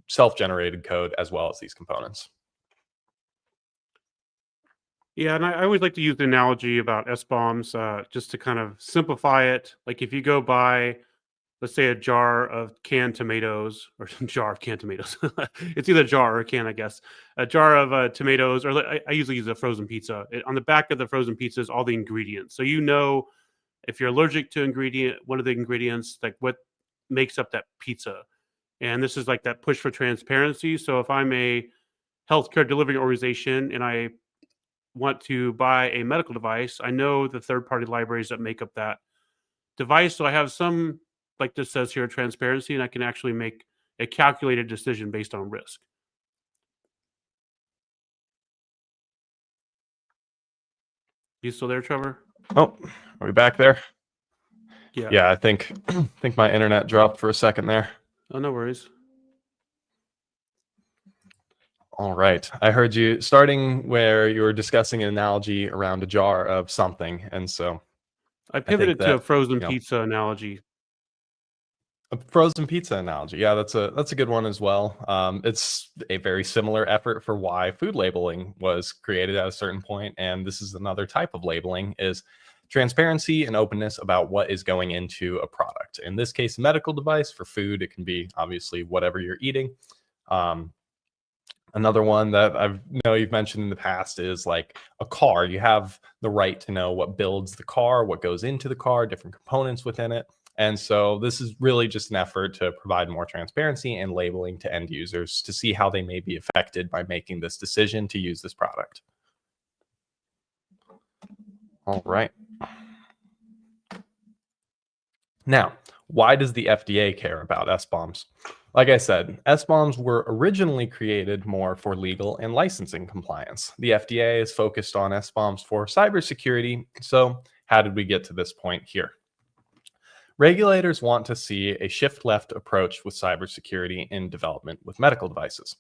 self-generated code as well as these components. Yeah, and I always like to use the analogy about SBOMs just to kind of simplify it. Like if you go buy, let's say, a jar of canned tomatoes, or jar of canned tomatoes. It's either a jar or a can, I guess. A jar of tomatoes, or I usually use a frozen pizza. On the back of the frozen pizza is all the ingredients. So you know if you're allergic to one of the ingredients, like what makes up that pizza. And this is like that push for transparency. So if I'm a healthcare delivery organization and I want to buy a medical device, I know the third-party libraries that make up that device. So I have some, like this says here, transparency, and I can actually make a calculated decision based on risk. You still there, Trevor? Oh, are we back there? Yeah. Yeah, I think my internet dropped for a second there. Oh, no worries. All right. I heard you starting where you were discussing an analogy around a jar of something. And so I pivoted to a frozen know, pizza analogy. a frozen pizza analogy. Yeah, that's a good one as well. It's a very similar effort for why food labeling was created at a certain point. And this is another type of labeling, is transparency and openness about what is going into a product. In this case, a medical device. For food, it can be obviously whatever you're eating. Another one that I know you've mentioned in the past is like a car. You have the right to know what builds the car, what goes into the car, different components within it. And so this is really just an effort to provide more transparency and labeling to end users to see how they may be affected by making this decision to use this product. All right. Now, why does the FDA care about SBOMs? Like I said, SBOMs were originally created more for legal and licensing compliance. The FDA is focused on SBOMs for cybersecurity. So how did we get to this point here? Regulators want to see a shift left approach with cybersecurity in development with medical devices.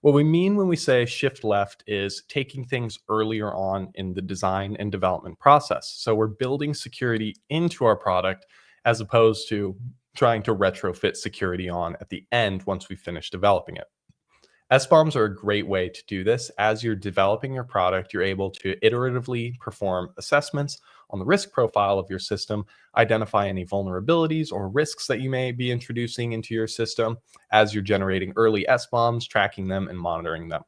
What we mean when we say shift left is taking things earlier on in the design and development process. So we're building security into our product as opposed to trying to retrofit security on at the end once we finish developing it. SBOMs are a great way to do this. As you're developing your product, you're able to iteratively perform assessments on the risk profile of your system, identify any vulnerabilities or risks that you may be introducing into your system as you're generating early SBOMs, tracking them and monitoring them.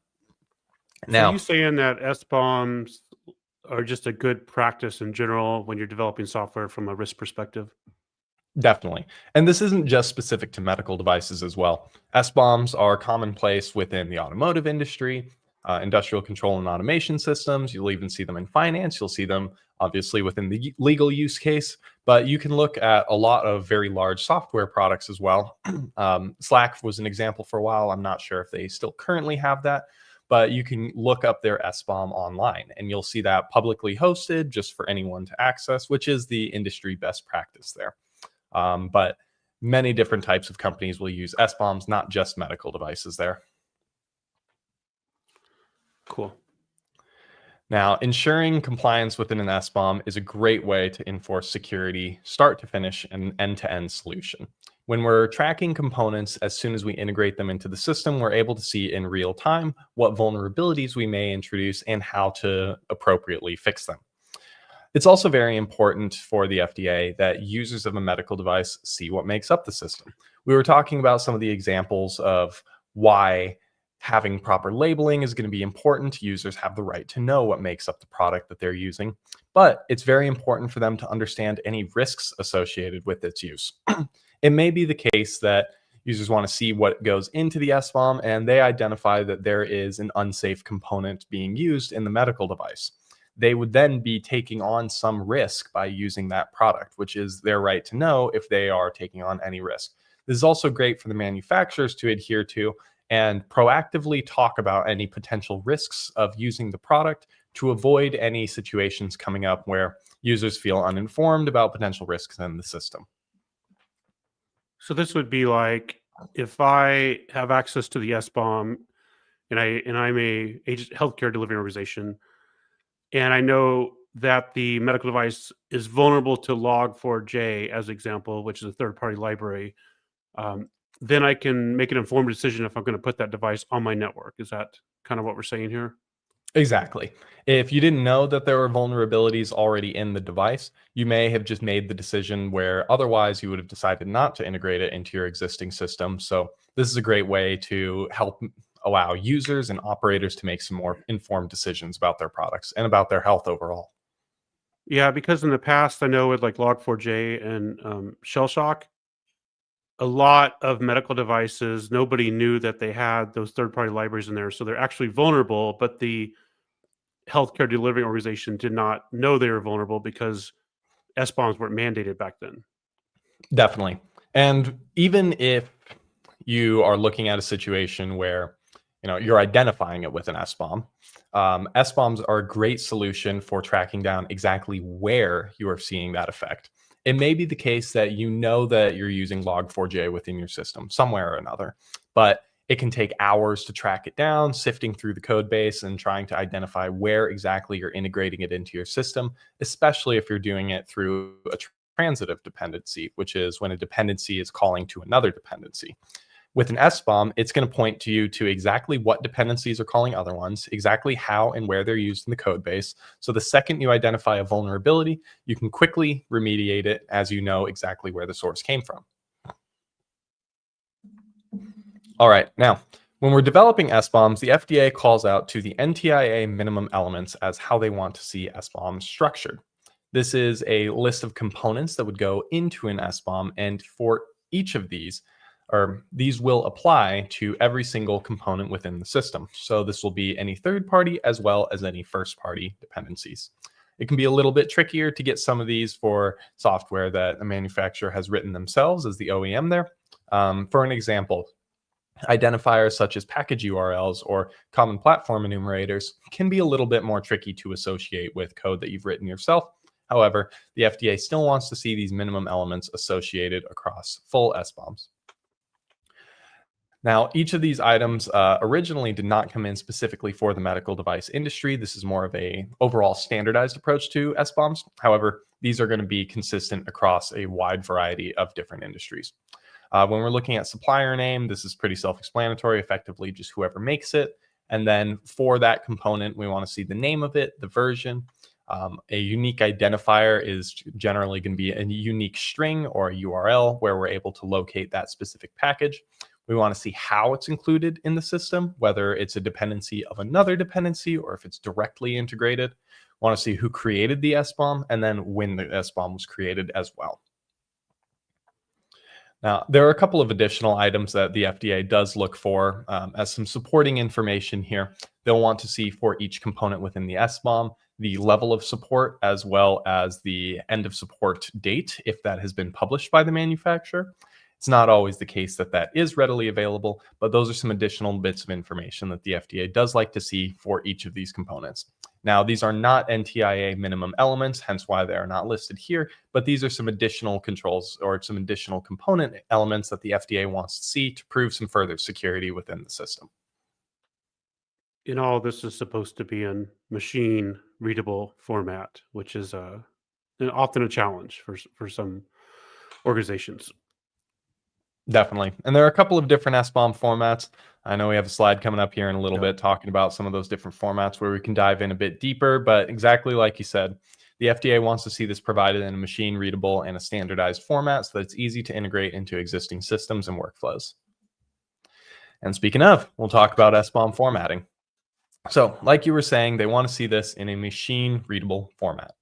Now, so are you saying that SBOMs are just a good practice in general when you're developing software from a risk perspective? Definitely. And this isn't just specific to medical devices as well. SBOMs are commonplace within the automotive industry, industrial control and automation systems. You'll even see them in finance. You'll see them obviously within the legal use case, but you can look at a lot of very large software products as well. Slack was an example for a while. I'm not sure if they still currently have that, but you can look up their SBOM online and you'll see that publicly hosted just for anyone to access, which is the industry best practice there. But many different types of companies will use SBOMs, not just medical devices there. Cool. Now, ensuring compliance within an SBOM is a great way to enforce security, start to finish, and end-to-end solution. When we're tracking components, as soon as we integrate them into the system, we're able to see in real time what vulnerabilities we may introduce and how to appropriately fix them. It's also very important for the FDA that users of a medical device see what makes up the system. We were talking about some of the examples of why having proper labeling is going to be important. Users have the right to know what makes up the product that they're using, but it's very important for them to understand any risks associated with its use. It may be the case that users want to see what goes into the SBOM and they identify that there is an unsafe component being used in the medical device. They would then be taking on some risk by using that product, which is their right to know if they are taking on any risk. This is also great for the manufacturers to adhere to and proactively talk about any potential risks of using the product to avoid any situations coming up where users feel uninformed about potential risks in the system. So this would be like if I have access to the SBOM and I'm a healthcare delivery organization, and I know that the medical device is vulnerable to Log4j, as example, which is a third-party library. then I can make an informed decision if I'm going to put that device on my network. Is that kind of what we're saying here? Exactly. If you didn't know that there were vulnerabilities already in the device, you may have just made the decision where otherwise you would have decided not to integrate it into your existing system. So, this is a great way to help allow users and operators to make some more informed decisions about their products and about their health overall. Yeah, because in the past, I know with like Log4j and Shell Shock, a lot of medical devices, nobody knew that they had those third-party libraries in there, so they're actually vulnerable, but the healthcare delivery organization did not know they were vulnerable because SBOMs weren't mandated back then. Definitely. And even if you are looking at a situation where you're identifying it with an SBOM, SBOMs are a great solution for tracking down exactly where you are seeing that effect. It may be the case that you know that you're using Log4j within your system somewhere or another, but it can take hours to track it down, sifting through the code base and trying to identify where exactly you're integrating it into your system, especially if you're doing it through a transitive dependency, which is when a dependency is calling to another dependency. With an SBOM, it's going to point to you to exactly what dependencies are calling other ones, exactly how and where they're used in the code base. So the second you identify a vulnerability, you can quickly remediate it as you know exactly where the source came from. All right, now, when we're developing SBOMs, the FDA calls out to the NTIA minimum elements as how they want to see SBOMs structured. This is a list of components that would go into an SBOM, and for each of these will apply to every single component within the system. So this will be any third party as well as any first party dependencies. It can be a little bit trickier to get some of these for software that a manufacturer has written themselves as the OEM there. For an example, identifiers such as package URLs or common platform enumerators can be a little bit more tricky to associate with code that you've written yourself. However, the FDA still wants to see these minimum elements associated across full SBOMs. Now, each of these items originally did not come in specifically for the medical device industry. This is more of a overall standardized approach to SBOMs. However, these are going to be consistent across a wide variety of different industries. When we're looking at supplier name, this is pretty self-explanatory, effectively just whoever makes it. And then for that component, we want to see the name of it, the version. A unique identifier is generally going to be a unique string or a URL where we're able to locate that specific package. We want to see how it's included in the system, whether it's a dependency of another dependency or if it's directly integrated. We want to see who created the SBOM and then when the SBOM was created as well. Now, there are a couple of additional items that the FDA does look for as some supporting information here. They'll want to see for each component within the SBOM, the level of support, as well as the end of support date, if that has been published by the manufacturer. It's not always the case that that is readily available, but those are some additional bits of information that the FDA does like to see for each of these components. Now, these are not NTIA minimum elements, hence why they are not listed here, but these are some additional controls or some additional component elements that the FDA wants to see to prove some further security within the system. And all this is supposed to be in machine readable format, which is often a challenge for some organizations. Definitely. And there are a couple of different SBOM formats. I know we have a slide coming up here in a little bit talking about some of those different formats where we can dive in a bit deeper, but exactly like you said, the FDA wants to see this provided in a machine readable and a standardized format so that it's easy to integrate into existing systems and workflows. And speaking of, we'll talk about SBOM formatting. So like you were saying, they want to see this in a machine readable format.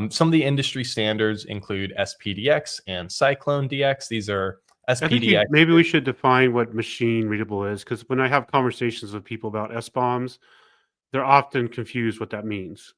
Some of the industry standards include SPDX and Cyclone DX. These are SPDX. Maybe we should define what machine readable is, because when I have conversations with people about SBOMs, they're often confused what that means.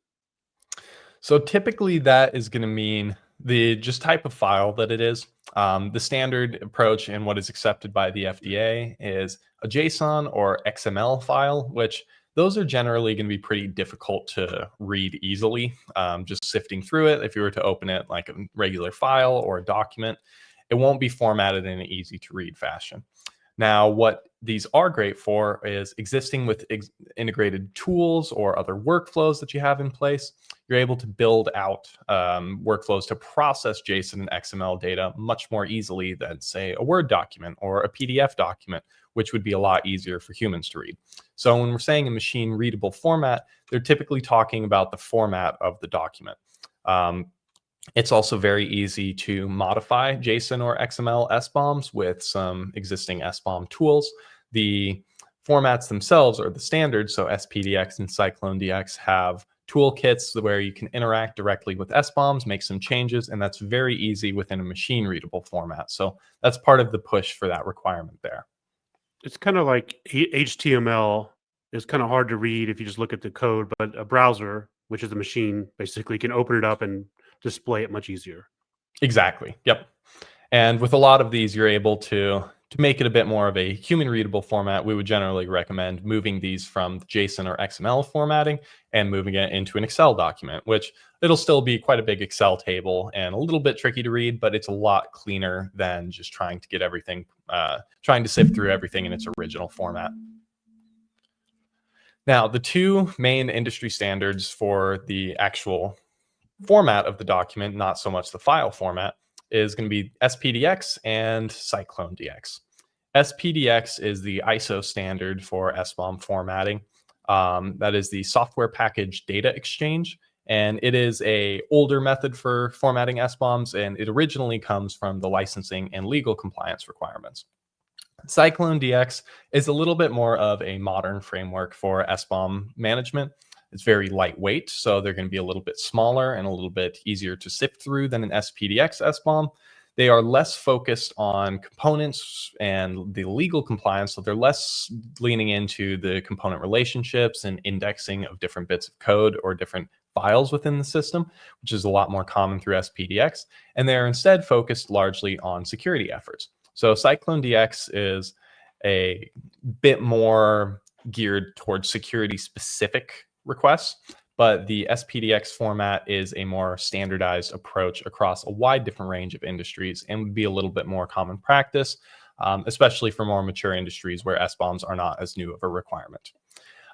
So typically that is going to mean the just type of file that it is. The standard approach and what is accepted by the FDA is a JSON or XML file, which those are generally going to be pretty difficult to read easily. Just sifting through it, if you were to open it like a regular file or a document, it won't be formatted in an easy to read fashion. Now, what these are great for is existing with integrated tools or other workflows that you have in place. you're able to build out workflows to process JSON and XML data much more easily than, say, a Word document or a PDF document, which would be a lot easier for humans to read. So when we're saying a machine readable format, they're typically talking about the format of the document. It's also very easy to modify JSON or XML SBOMs with some existing SBOM tools. The formats themselves are the standard, so SPDX and CycloneDX have toolkits where you can interact directly with SBOMs, make some changes, and that's very easy within a machine readable format. So that's part of the push for that requirement there. It's kind of like HTML is kind of hard to read if you just look at the code, but a browser, which is a machine, basically can open it up and display it much easier. Exactly. Yep. And with a lot of these, you're able to make it a bit more of a human readable format. We would generally recommend moving these from JSON or XML formatting and moving it into an Excel document, which it'll still be quite a big Excel table and a little bit tricky to read, but it's a lot cleaner than just trying to get everything, trying to sift through everything in its original format. Now, the two main industry standards for the actual format of the document, not so much the file format, is going to be SPDX and CycloneDX. SPDX is the ISO standard for SBOM formatting. That is the Software Package Data Exchange, and it is an older method for formatting SBOMs, and it originally comes from the licensing and legal compliance requirements. CycloneDX is a little bit more of a modern framework for SBOM management. It's very lightweight, so they're going to be a little bit smaller and a little bit easier to sift through than an SPDX SBOM. They are less focused on components and the legal compliance, so they're less leaning into the component relationships and indexing of different bits of code or different files within the system, which is a lot more common through SPDX. And they're instead focused largely on security efforts. So CycloneDX is a bit more geared towards security-specific requests, but the SPDX format is a more standardized approach across a wide different range of industries and would be a little bit more common practice, especially for more mature industries where SBOMs are not as new of a requirement.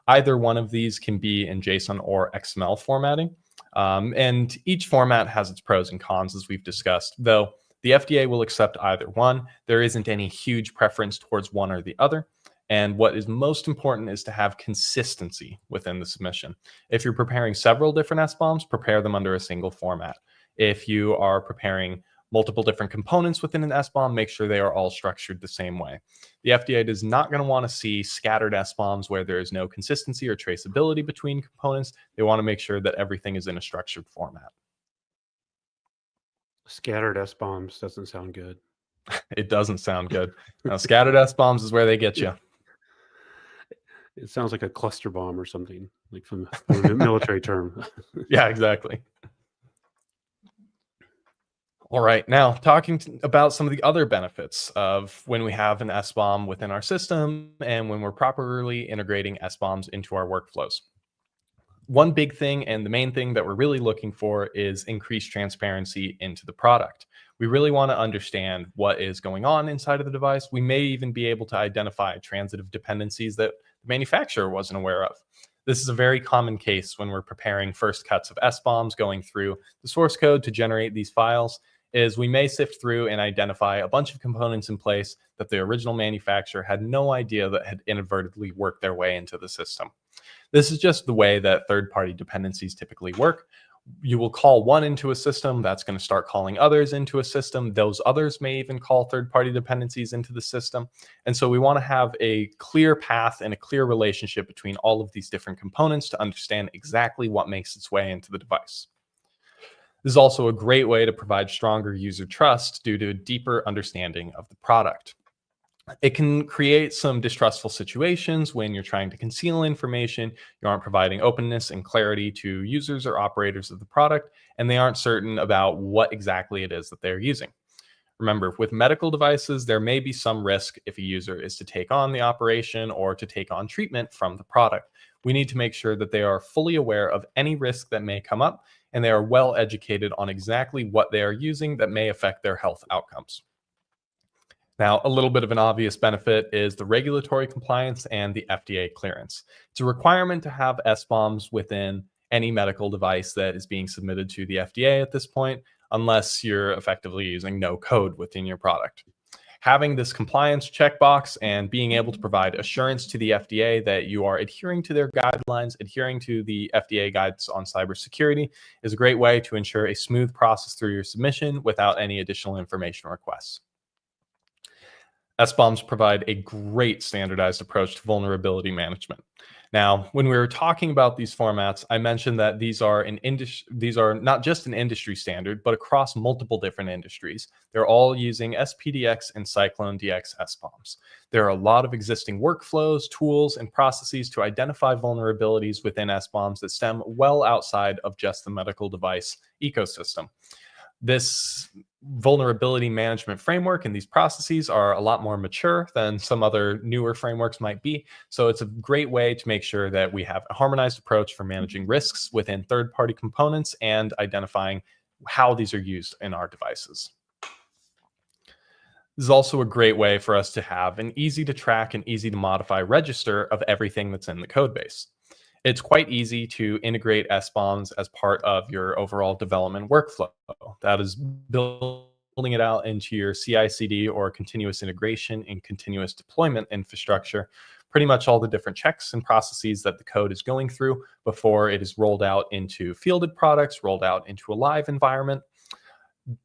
Either one of these can be in JSON or XML formatting, and each format has its pros and cons, as we've discussed, though the FDA will accept either one. There isn't any huge preference towards one or the other. And what is most important is to have consistency within the submission. If you're preparing several different SBOMs, prepare them under a single format. If you are preparing multiple different components within an SBOM, make sure they are all structured the same way. The FDA is not going to want to see scattered SBOMs where there is no consistency or traceability between components. They want to make sure that everything is in a structured format. Scattered SBOMs doesn't sound good. It doesn't sound good. Now, scattered SBOMs is where they get you. It sounds like a cluster bomb or something, like from a military term. Yeah, exactly. All right, now talking about some of the other benefits of when we have an SBOM within our system and when we're properly integrating SBOMs into our workflows. One big thing and the main thing that we're really looking for is increased transparency into the product. We really want to understand what is going on inside of the device. We may even be able to identify transitive dependencies that the manufacturer wasn't aware of. This is a very common case when we're preparing first cuts of SBOMs, going through the source code to generate these files, is we may sift through and identify a bunch of components in place that the original manufacturer had no idea that had inadvertently worked their way into the system. This is just the way that third-party dependencies typically work. You will call one into a system, that's going to start calling others into a system. Those others may even call third-party dependencies into the system. And so we want to have a clear path and a clear relationship between all of these different components to understand exactly what makes its way into the device. This is also a great way to provide stronger user trust due to a deeper understanding of the product. It can create some distrustful situations when you're trying to conceal information, you aren't providing openness and clarity to users or operators of the product, and they aren't certain about what exactly it is that they're using. Remember, with medical devices, there may be some risk if a user is to take on the operation or to take on treatment from the product. We need to make sure that they are fully aware of any risk that may come up, and they are well educated on exactly what they are using that may affect their health outcomes. Now, a little bit of an obvious benefit is the regulatory compliance and the FDA clearance. It's a requirement to have SBOMs within any medical device that is being submitted to the FDA at this point, unless you're effectively using no code within your product. Having this compliance checkbox and being able to provide assurance to the FDA that you are adhering to their guidelines, adhering to the FDA guidance on cybersecurity, is a great way to ensure a smooth process through your submission without any additional information requests. SBOMs provide a great standardized approach to vulnerability management. Now, when we were talking about these formats, I mentioned that these are not just an industry standard, but across multiple different industries. They're all using SPDX and Cyclone DX SBOMs. There are a lot of existing workflows, tools, and processes to identify vulnerabilities within SBOMs that stem well outside of just the medical device ecosystem. This vulnerability management framework and these processes are a lot more mature than some other newer frameworks might be. So it's a great way to make sure that we have a harmonized approach for managing risks within third-party components and identifying how these are used in our devices. This is also a great way for us to have an easy to track and easy to modify register of everything that's in the code base. It's quite easy to integrate SBOMs as part of your overall development workflow. That is building it out into your CI/CD or continuous integration and continuous deployment infrastructure. Pretty much all the different checks and processes that the code is going through before it is rolled out into fielded products, rolled out into a live environment.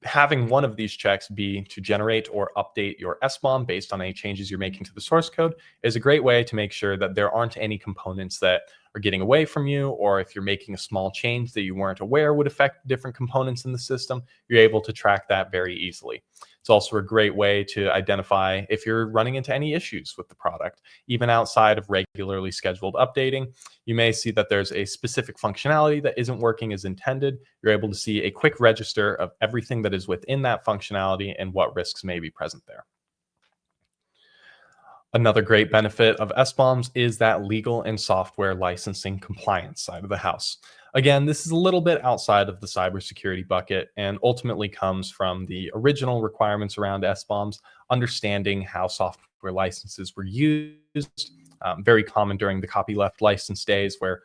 Having one of these checks be to generate or update your SBOM based on any changes you're making to the source code is a great way to make sure that there aren't any components that are getting away from you, or if you're making a small change that you weren't aware would affect different components in the system, you're able to track that very easily. It's also a great way to identify if you're running into any issues with the product. Even outside of regularly scheduled updating, you may see that there's a specific functionality that isn't working as intended. You're able to see a quick register of everything that is within that functionality and what risks may be present there. Another great benefit of SBOMs is that legal and software licensing compliance side of the house. Again, this is a little bit outside of the cybersecurity bucket and ultimately comes from the original requirements around SBOMs, understanding how software licenses were used. Very common during the copyleft license days, where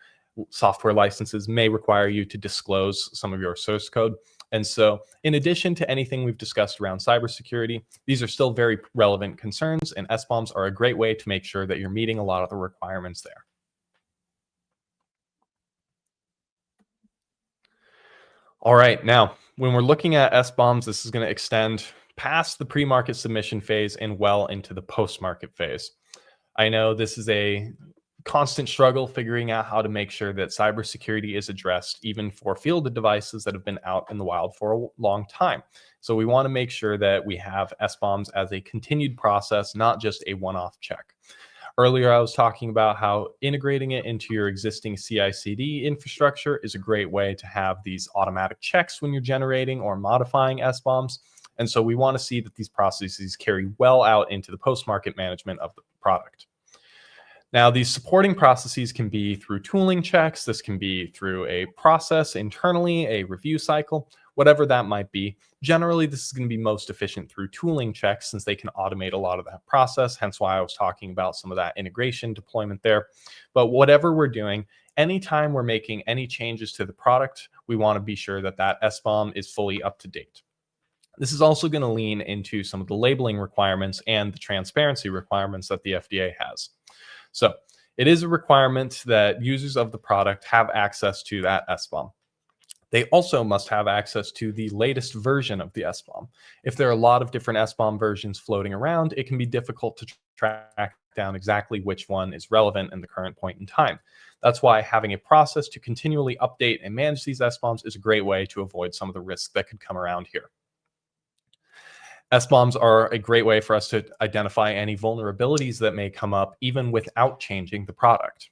software licenses may require you to disclose some of your source code. And so, in addition to anything we've discussed around cybersecurity, these are still very relevant concerns, and SBOMs are a great way to make sure that you're meeting a lot of the requirements there. All right, now, when we're looking at SBOMs, this is going to extend past the pre-market submission phase and well into the post-market phase. I know this is a constant struggle figuring out how to make sure that cybersecurity is addressed, even for fielded devices that have been out in the wild for a long time. So we want to make sure that we have SBOMs as a continued process, not just a one-off check. Earlier, I was talking about how integrating it into your existing CI/CD infrastructure is a great way to have these automatic checks when you're generating or modifying SBOMs. And so we want to see that these processes carry well out into the post-market management of the product. Now, these supporting processes can be through tooling checks. This can be through a process internally, a review cycle, whatever that might be. Generally, this is going to be most efficient through tooling checks, since they can automate a lot of that process, hence why I was talking about some of that integration deployment there. But whatever we're doing, anytime we're making any changes to the product, we want to be sure that that SBOM is fully up to date. This is also going to lean into some of the labeling requirements and the transparency requirements that the FDA has. So it is a requirement that users of the product have access to that SBOM. They also must have access to the latest version of the SBOM. If there are a lot of different SBOM versions floating around, it can be difficult to track down exactly which one is relevant in the current point in time. That's why having a process to continually update and manage these SBOMs is a great way to avoid some of the risks that could come around here. SBOMs are a great way for us to identify any vulnerabilities that may come up even without changing the product.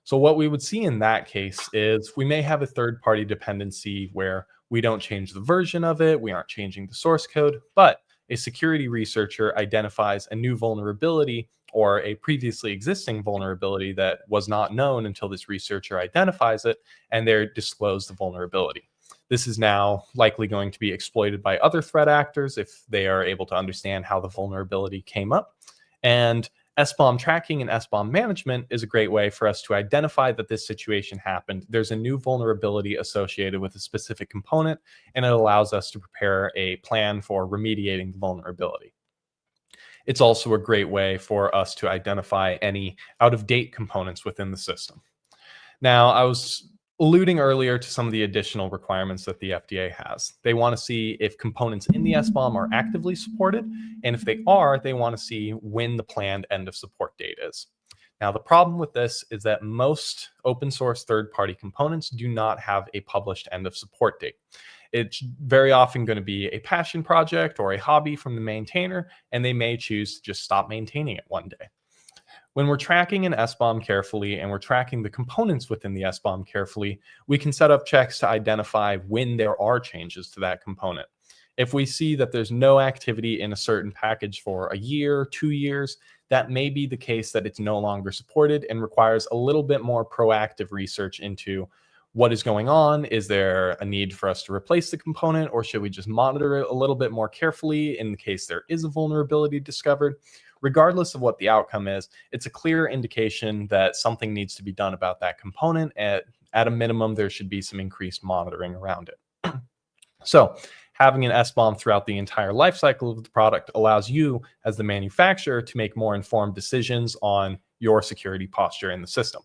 So what we would see in that case is we may have a third-party dependency where we don't change the version of it, we aren't changing the source code, but a security researcher identifies a new vulnerability or a previously existing vulnerability that was not known until this researcher identifies it, and they disclose the vulnerability. This is now likely going to be exploited by other threat actors if they are able to understand how the vulnerability came up. And SBOM tracking and SBOM management is a great way for us to identify that this situation happened. There's a new vulnerability associated with a specific component, and it allows us to prepare a plan for remediating the vulnerability. It's also a great way for us to identify any out-of-date components within the system. Now, I was alluding earlier to some of the additional requirements that the FDA has. They want to see if components in the SBOM are actively supported, and if they are, they want to see when the planned end of support date is. Now, the problem with this is that most open source third-party components do not have a published end of support date. It's very often going to be a passion project or a hobby from the maintainer, and they may choose to just stop maintaining it one day. When we're tracking an SBOM carefully and we're tracking the components within the SBOM carefully, we can set up checks to identify when there are changes to that component. If we see that there's no activity in a certain package for a year, 2 years, that may be the case that it's no longer supported and requires a little bit more proactive research into what is going on. Is there a need for us to replace the component, or should we just monitor it a little bit more carefully in case there is a vulnerability discovered? Regardless of what the outcome is, it's a clear indication that something needs to be done about that component. At a minimum, there should be some increased monitoring around it. So having an SBOM throughout the entire life cycle of the product allows you as the manufacturer to make more informed decisions on your security posture in the system.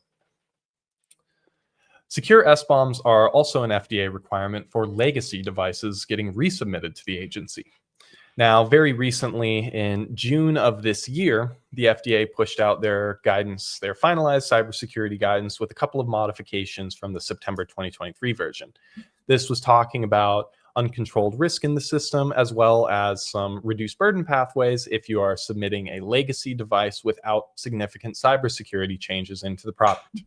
Secure SBOMs are also an FDA requirement for legacy devices getting resubmitted to the agency. Now, very recently, in June of this year, the FDA pushed out their guidance, their finalized cybersecurity guidance, with a couple of modifications from the September 2023 version. This was talking about uncontrolled risk in the system, as well as some reduced burden pathways if you are submitting a legacy device without significant cybersecurity changes into the product.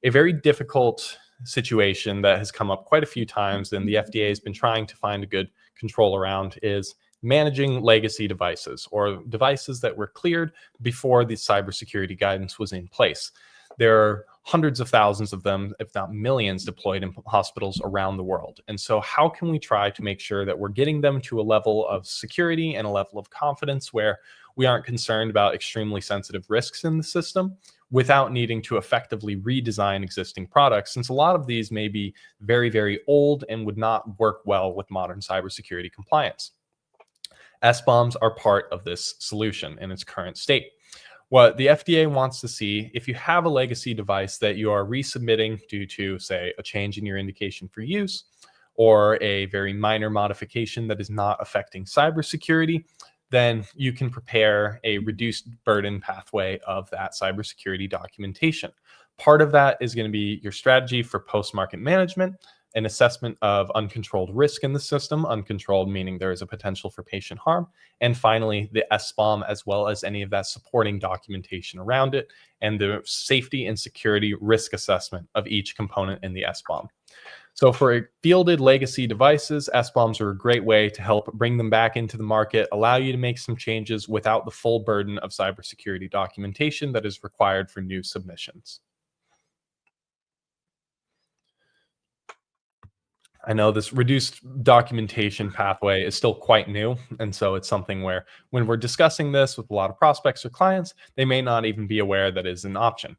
A very difficult situation that has come up quite a few times and the FDA has been trying to find a good control around is managing legacy devices, or devices that were cleared before the cybersecurity guidance was in place. There are hundreds of thousands of them, if not millions, deployed in hospitals around the world. And so how can we try to make sure that we're getting them to a level of security and a level of confidence where we aren't concerned about extremely sensitive risks in the system without needing to effectively redesign existing products, since a lot of these may be very, very old and would not work well with modern cybersecurity compliance. SBOMs are part of this solution in its current state. What the FDA wants to see, if you have a legacy device that you are resubmitting due to, say, a change in your indication for use, or a very minor modification that is not affecting cybersecurity, then you can prepare a reduced burden pathway of that cybersecurity documentation. Part of that is going to be your strategy for post-market management, an assessment of uncontrolled risk in the system, uncontrolled meaning there is a potential for patient harm, and finally the SBOM, as well as any of that supporting documentation around it, and the safety and security risk assessment of each component in the SBOM. So for fielded legacy devices, SBOMs are a great way to help bring them back into the market, allow you to make some changes without the full burden of cybersecurity documentation that is required for new submissions. I know this reduced documentation pathway is still quite new, and so it's something where when we're discussing this with a lot of prospects or clients, they may not even be aware that is an option.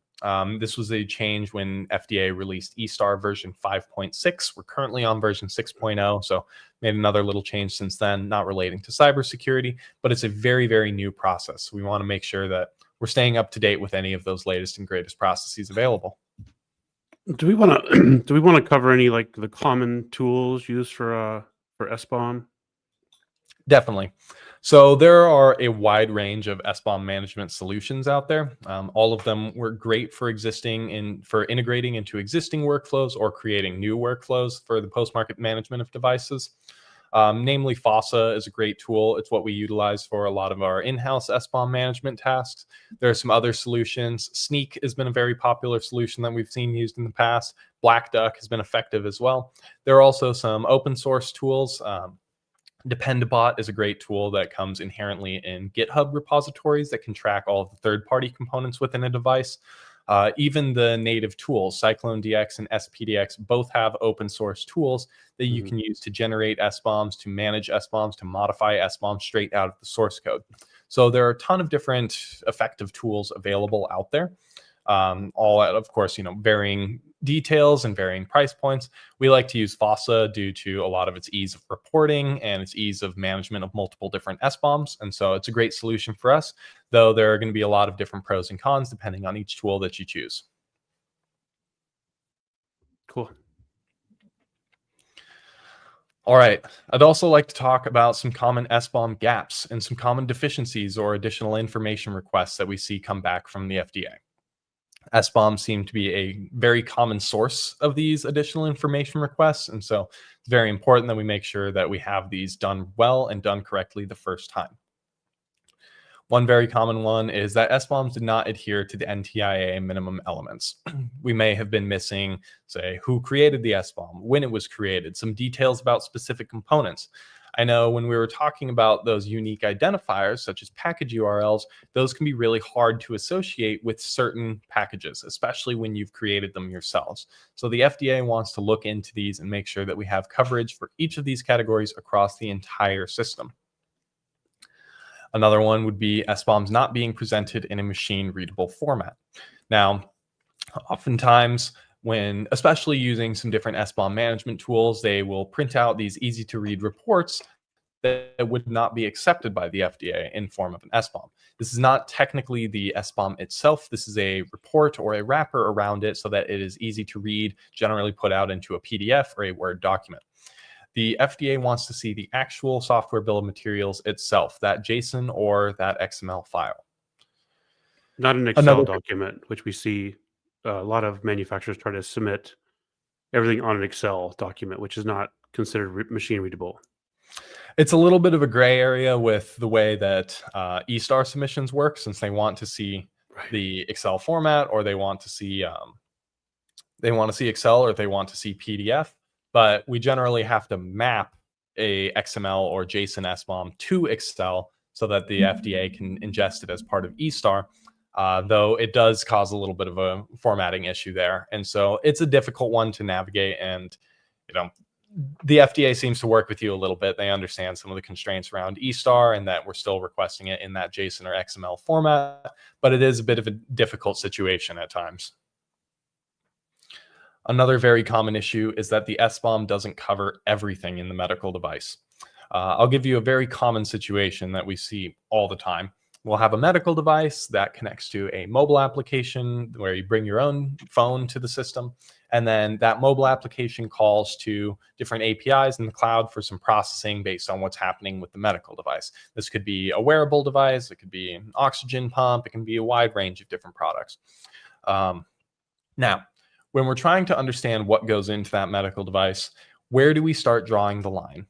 This was a change when FDA released eStar version 5.6. We're currently on version 6.0, so made another little change since then, not relating to cybersecurity, but it's a very, very new process. We want to make sure that we're staying up to date with any of those latest and greatest processes available. Do we want to cover any like the common tools used for SBOM? Definitely. So there are a wide range of SBOM management solutions out there. All of them were great for integrating into existing workflows or creating new workflows for the post-market management of devices. Namely, FOSSA is a great tool. It's what we utilize for a lot of our in-house SBOM management tasks. There are some other solutions. Sneak has been a very popular solution that we've seen used in the past. Black Duck has been effective as well. There are also some open source tools. Dependabot is a great tool that comes inherently in GitHub repositories that can track all of the third-party components within a device. Even the native tools, Cyclone DX and SPDX, both have open source tools that you can use to generate SBOMs, to manage SBOMs, to modify SBOMs straight out of the source code. So there are a ton of different effective tools available out there, all at, of course, varying details and varying price points. We like to use FOSSA due to a lot of its ease of reporting and its ease of management of multiple different SBOMs. And so it's a great solution for us, though there are going to be a lot of different pros and cons depending on each tool that you choose. Cool. All right. I'd also like to talk about some common SBOM gaps and some common deficiencies or additional information requests that we see come back from the FDA. SBOMs seem to be a very common source of these additional information requests, and so it's very important that we make sure that we have these done well and done correctly the first time. One very common one is that SBOMs did not adhere to the NTIA minimum elements. We may have been missing, say, who created the SBOM, when it was created, some details about specific components. I know when we were talking about those unique identifiers, such as package URLs, those can be really hard to associate with certain packages, especially when you've created them yourselves. So the FDA wants to look into these and make sure that we have coverage for each of these categories across the entire system. Another one would be SBOMs not being presented in a machine-readable format. Now, oftentimes, when especially using some different SBOM management tools, they will print out these easy-to-read reports that would not be accepted by the FDA in form of an SBOM. This is not technically the SBOM itself. This is a report or a wrapper around it so that it is easy to read, generally put out into a PDF or a Word document. The FDA wants to see the actual software bill of materials itself, that JSON or that XML file. Not an Excel document, which we see a lot of manufacturers try to submit everything on an Excel document, which is not considered machine readable. It's a little bit of a gray area with the way that eStar submissions work, since they want to see the Excel format, or they want to see Excel, or they want to see PDF. But we generally have to map a XML or JSON SBOM to Excel so that the FDA can ingest it as part of eStar, though it does cause a little bit of a formatting issue there. And so it's a difficult one to navigate. And, the FDA seems to work with you a little bit. They understand some of the constraints around eStar and that we're still requesting it in that JSON or XML format, but it is a bit of a difficult situation at times. Another very common issue is that the SBOM doesn't cover everything in the medical device. I'll give you a very common situation that we see all the time. We'll have a medical device that connects to a mobile application where you bring your own phone to the system, and then that mobile application calls to different APIs in the cloud for some processing based on what's happening with the medical device. This could be a wearable device, it could be an oxygen pump, it can be a wide range of different products. Now, when we're trying to understand what goes into that medical device, where do we start drawing the line?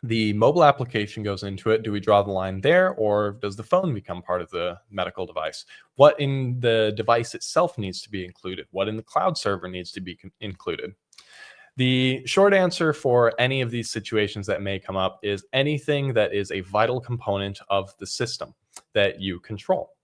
The mobile application goes into it. Do we draw the line there, or does the phone become part of the medical device? What in the device itself needs to be included? What in the cloud server needs to be included? The short answer for any of these situations that may come up is anything that is a vital component of the system that you control.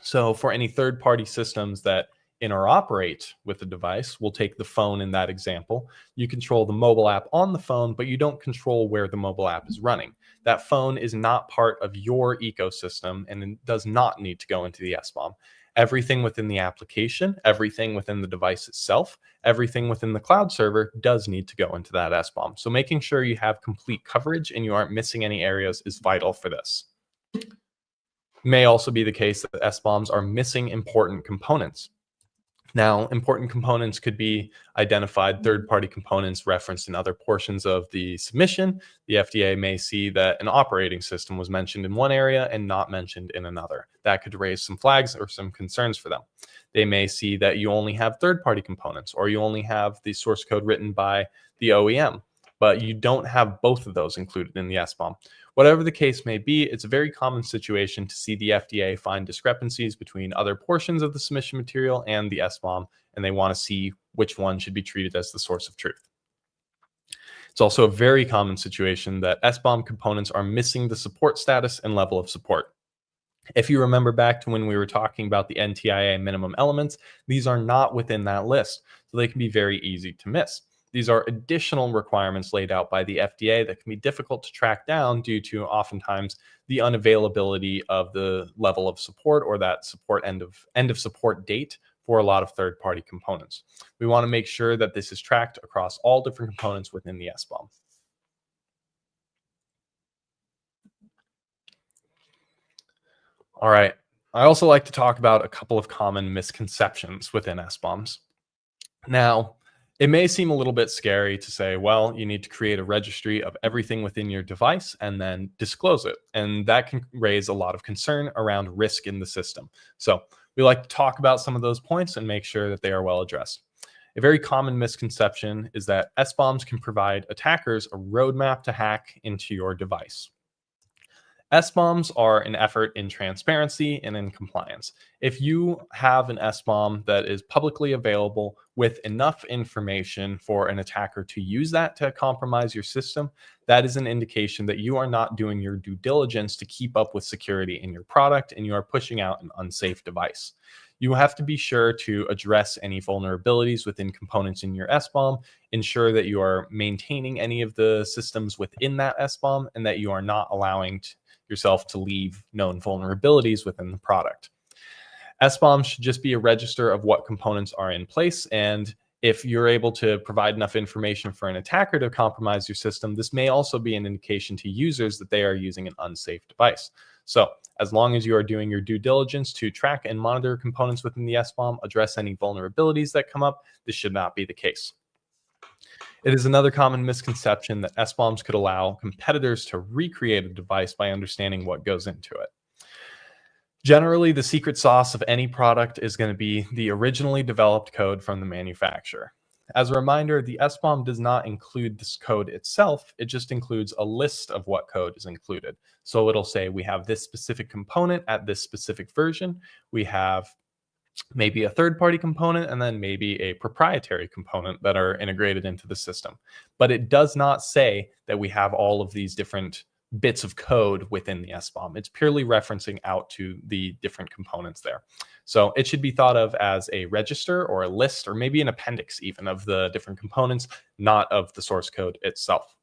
So for any third-party systems that interoperate with the device, we'll take the phone in that example. You control the mobile app on the phone, but you don't control where the mobile app is running. That phone is not part of your ecosystem and does not need to go into the SBOM. Everything within the application, everything within the device itself, everything within the cloud server does need to go into that SBOM. So making sure you have complete coverage and you aren't missing any areas is vital for this. It may also be the case that SBOMs are missing important components. Now, important components could be identified third-party components referenced in other portions of the submission. The FDA may see that an operating system was mentioned in one area and not mentioned in another. That could raise some flags or some concerns for them. They may see that you only have third-party components, or you only have the source code written by the OEM, but you don't have both of those included in the SBOM. Whatever the case may be, it's a very common situation to see the FDA find discrepancies between other portions of the submission material and the SBOM, and they want to see which one should be treated as the source of truth. It's also a very common situation that SBOM components are missing the support status and level of support. If you remember back to when we were talking about the NTIA minimum elements, these are not within that list, so they can be very easy to miss. These are additional requirements laid out by the FDA that can be difficult to track down due to oftentimes the unavailability of the level of support or that support end of support date for a lot of third-party components. We want to make sure that this is tracked across all different components within the SBOM. All right. I also like to talk about a couple of common misconceptions within SBOMs. Now, it may seem a little bit scary to say, well, you need to create a registry of everything within your device and then disclose it. And that can raise a lot of concern around risk in the system. So we like to talk about some of those points and make sure that they are well addressed. A very common misconception is that SBOMs can provide attackers a roadmap to hack into your device. SBOMs are an effort in transparency and in compliance. If you have an SBOM that is publicly available with enough information for an attacker to use that to compromise your system, that is an indication that you are not doing your due diligence to keep up with security in your product and you are pushing out an unsafe device. You have to be sure to address any vulnerabilities within components in your SBOM, ensure that you are maintaining any of the systems within that SBOM, and that you are not allowing yourself to leave known vulnerabilities within the product. SBOM should just be a register of what components are in place, and if you're able to provide enough information for an attacker to compromise your system, this may also be an indication to users that they are using an unsafe device. So as long as you are doing your due diligence to track and monitor components within the SBOM, address any vulnerabilities that come up, this should not be the case. It is another common misconception that SBOMs could allow competitors to recreate a device by understanding what goes into it. Generally, the secret sauce of any product is going to be the originally developed code from the manufacturer. As a reminder, the SBOM does not include this code itself, it just includes a list of what code is included. So it'll say we have this specific component at this specific version, we have maybe a third-party component, and then maybe a proprietary component that are integrated into the system. But it does not say that we have all of these different bits of code within the SBOM. It's purely referencing out to the different components there. So it should be thought of as a register or a list or maybe an appendix even of the different components, not of the source code itself.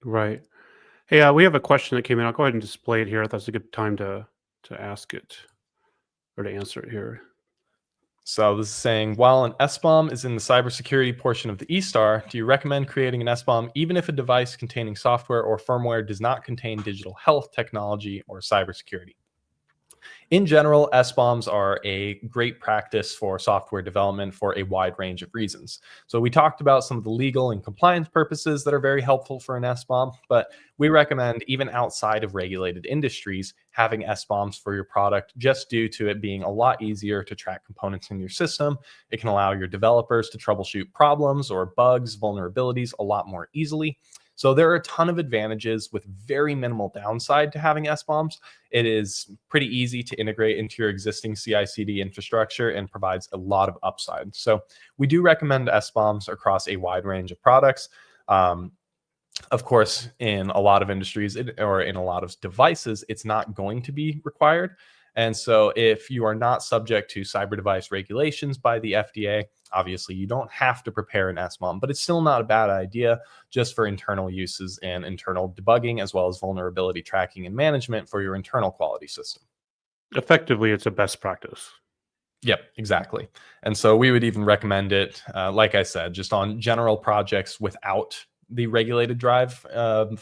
Right. Hey, we have a question that came in. I'll go ahead and display it here. That's a good time to ask it or to answer it here. So this is saying, while an SBOM is in the cybersecurity portion of the eStar, do you recommend creating an SBOM even if a device containing software or firmware does not contain digital health technology or cybersecurity? In general, SBOMs are a great practice for software development for a wide range of reasons. So we talked about some of the legal and compliance purposes that are very helpful for an SBOM, but we recommend even outside of regulated industries having SBOMs for your product just due to it being a lot easier to track components in your system. It can allow your developers to troubleshoot problems or bugs, vulnerabilities a lot more easily. So there are a ton of advantages with very minimal downside to having SBOMs. It is pretty easy to integrate into your existing CI/CD infrastructure and provides a lot of upside. So we do recommend SBOMs across a wide range of products. Of course, in a lot of industries or in a lot of devices, it's not going to be required. And so if you are not subject to cyber device regulations by the FDA, obviously you don't have to prepare an SBOM, but it's still not a bad idea just for internal uses and internal debugging, as well as vulnerability tracking and management for your internal quality system. Effectively, it's a best practice. Yep, exactly. And so we would even recommend it, like I said, just on general projects without the regulated drive,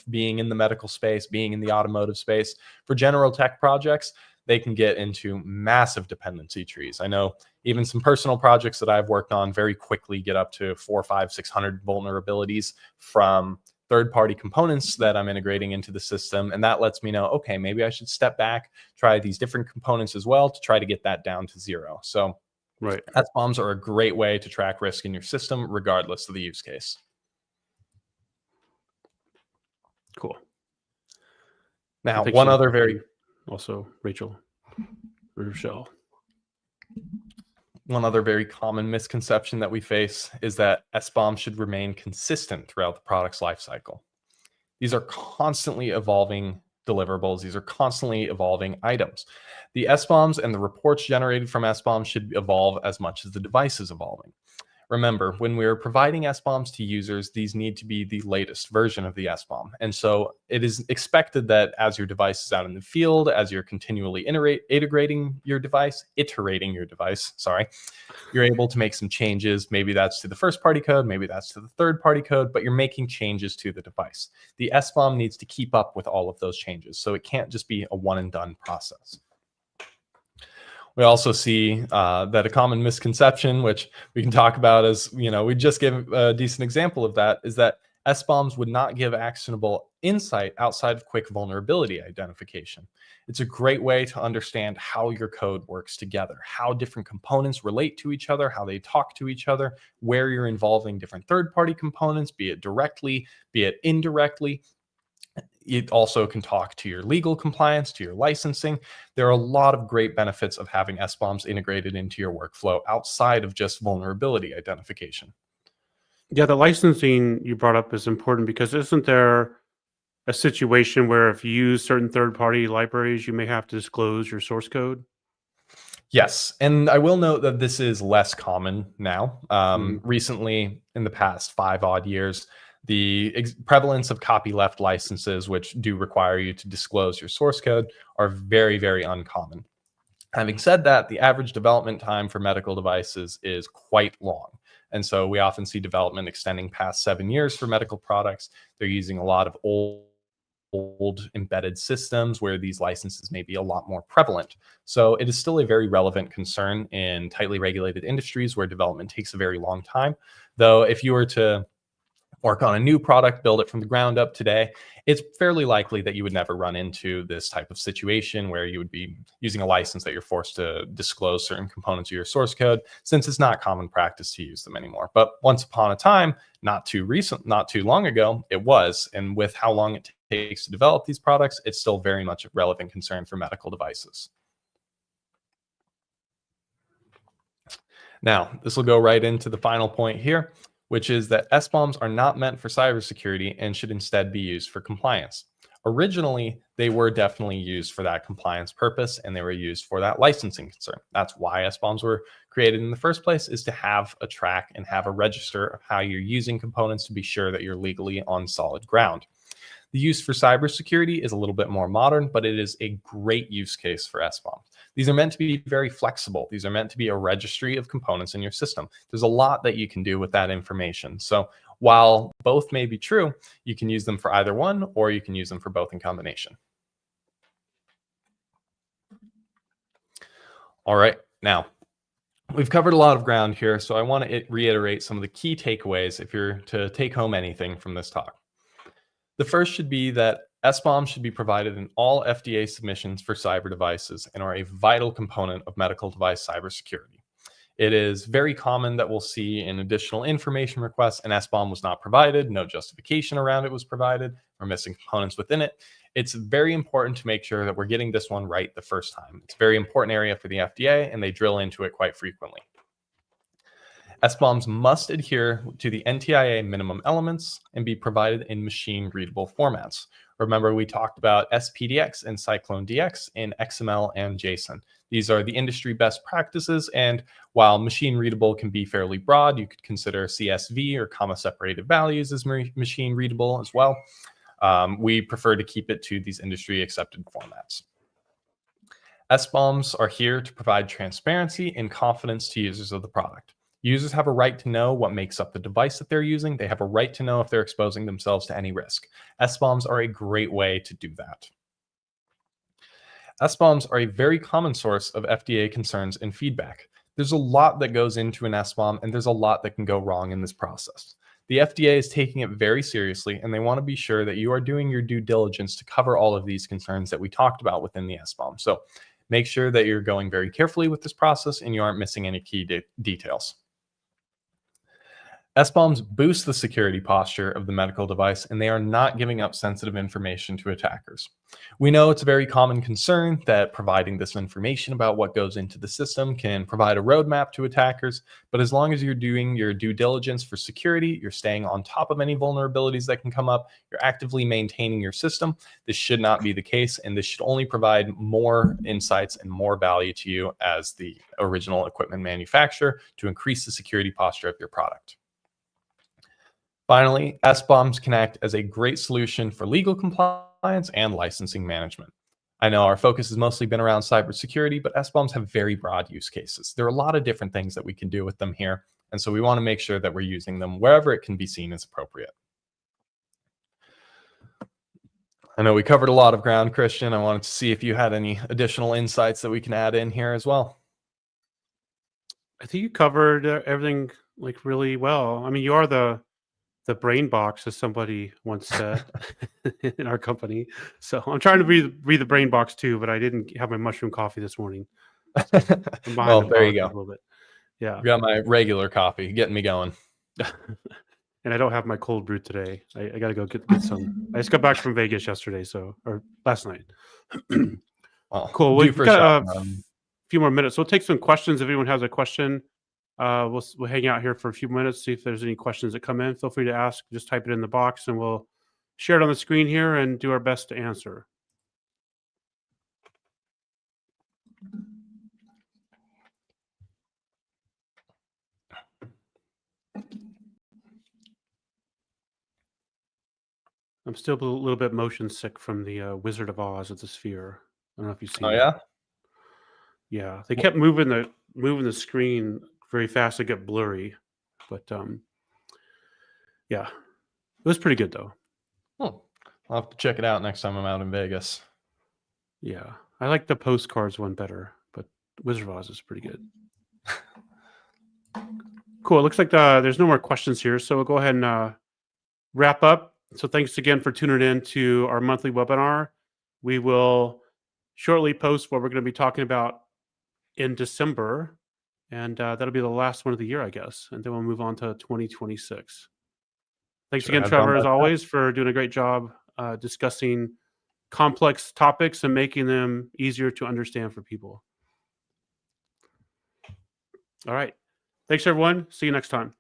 being in the medical space, being in the automotive space. For general tech projects, they can get into massive dependency trees. I know even some personal projects that I've worked on very quickly get up to 400, 500, 600 vulnerabilities from third-party components that I'm integrating into the system. And that lets me know, okay, maybe I should step back, try these different components as well to try to get that down to zero. So right, SBOMs are a great way to track risk in your system, regardless of the use case. Cool. Now, one other very... Also, Rochelle. One other very common misconception that we face is that SBOM should remain consistent throughout the product's lifecycle. These are constantly evolving deliverables. These are constantly evolving items. The SBOMs and the reports generated from SBOMs should evolve as much as the device is evolving. Remember, when we're providing SBOMs to users, these need to be the latest version of the SBOM. And so it is expected that as your device is out in the field, as you're continually iterating your device, you're able to make some changes. Maybe that's to the first party code, maybe that's to the third party code, but you're making changes to the device. The SBOM needs to keep up with all of those changes. So it can't just be a one and done process. We also see that a common misconception, which we can talk about as, we just gave a decent example of that, is that SBOMs would not give actionable insight outside of quick vulnerability identification. It's a great way to understand how your code works together, how different components relate to each other, how they talk to each other, where you're involving different third-party components, be it directly, be it indirectly. It also can talk to your legal compliance, to your licensing. There are a lot of great benefits of having SBOMs integrated into your workflow outside of just vulnerability identification. Yeah, the licensing you brought up is important because isn't there a situation where if you use certain third-party libraries, you may have to disclose your source code? Yes, and I will note that this is less common now. Recently, in the past 5 odd years, the prevalence of copyleft licenses, which do require you to disclose your source code, are very, very uncommon. Having said that, the average development time for medical devices is quite long. And so we often see development extending past 7 years for medical products. They're using a lot of old embedded systems where these licenses may be a lot more prevalent. So it is still a very relevant concern in tightly regulated industries where development takes a very long time. Though if you were to work on a new product, build it from the ground up today, it's fairly likely that you would never run into this type of situation where you would be using a license that you're forced to disclose certain components of your source code, since it's not common practice to use them anymore. But once upon a time, not too long ago, it was. And with how long it takes to develop these products, it's still very much a relevant concern for medical devices. Now, this will go right into the final point here, which is that SBOMs are not meant for cybersecurity and should instead be used for compliance. Originally, they were definitely used for that compliance purpose, and they were used for that licensing concern. That's why SBOMs were created in the first place, is to have a track and have a register of how you're using components to be sure that you're legally on solid ground. The use for cybersecurity is a little bit more modern, but it is a great use case for SBOMs. These are meant to be very flexible. These are meant to be a registry of components in your system. There's a lot that you can do with that information. So while both may be true, you can use them for either one, or you can use them for both in combination. All right, now we've covered a lot of ground here, so I want to reiterate some of the key takeaways if you're to take home anything from this talk. The first should be that SBOMs should be provided in all FDA submissions for cyber devices and are a vital component of medical device cybersecurity. It is very common that we'll see an additional information request, an SBOM was not provided, no justification around it was provided, or missing components within it. It's very important to make sure that we're getting this one right the first time. It's a very important area for the FDA, and they drill into it quite frequently. SBOMs must adhere to the NTIA minimum elements and be provided in machine-readable formats. Remember, we talked about SPDX and CycloneDX in XML and JSON. These are the industry best practices, and while machine-readable can be fairly broad, you could consider CSV or comma-separated values as machine-readable as well. We prefer to keep it to these industry-accepted formats. SBOMs are here to provide transparency and confidence to users of the product. Users have a right to know what makes up the device that they're using. They have a right to know if they're exposing themselves to any risk. SBOMs are a great way to do that. SBOMs are a very common source of FDA concerns and feedback. There's a lot that goes into an SBOM, and there's a lot that can go wrong in this process. The FDA is taking it very seriously, and they want to be sure that you are doing your due diligence to cover all of these concerns that we talked about within the SBOM. So make sure that you're going very carefully with this process and you aren't missing any key details. SBOMs boost the security posture of the medical device, and they are not giving up sensitive information to attackers. We know it's a very common concern that providing this information about what goes into the system can provide a roadmap to attackers, but as long as you're doing your due diligence for security, you're staying on top of any vulnerabilities that can come up, you're actively maintaining your system, this should not be the case, and this should only provide more insights and more value to you as the original equipment manufacturer to increase the security posture of your product. Finally, SBOMs can act as a great solution for legal compliance and licensing management. I know our focus has mostly been around cybersecurity, but SBOMs have very broad use cases. There are a lot of different things that we can do with them here, and so we want to make sure that we're using them wherever it can be seen as appropriate. I know we covered a lot of ground, Christian. I wanted to see if you had any additional insights that we can add in here as well. I think you covered everything like really well. I mean, you are the brain box, as somebody once said in our company. So I'm trying to be the brain box too, but I didn't have my mushroom coffee this morning. So I'm well, there you go. A little bit. Yeah. I've got my regular coffee getting me going. And I don't have my cold brew today. I got to go get some. I just got back from Vegas yesterday, or last night. Well, cool. We've got a few more minutes. So we'll take some questions. If anyone has a question, we'll hang out here for a few minutes, see if there's any questions that come in. Feel free to ask. Just type it in the box, and we'll share it on the screen here and do our best to answer. I'm still a little bit motion sick from the Wizard of Oz at the Sphere. I don't know if you've seen. Oh yeah. Yeah, they kept moving the screen very fast. It got blurry, but yeah, it was pretty good though. Oh, I'll have to check it out next time I'm out in Vegas. Yeah, I like the postcards one better, but Wizard of Oz is pretty good. Cool. It looks like there's no more questions here, so we'll go ahead and wrap up. So thanks again for tuning in to our monthly webinar. We will shortly post what we're going to be talking about in December, and that'll be the last one of the year, I guess, and then we'll move on to 2026. Thanks again, Trevor, as always, for doing a great job discussing complex topics and making them easier to understand for people. All right. Thanks, everyone. See you next time.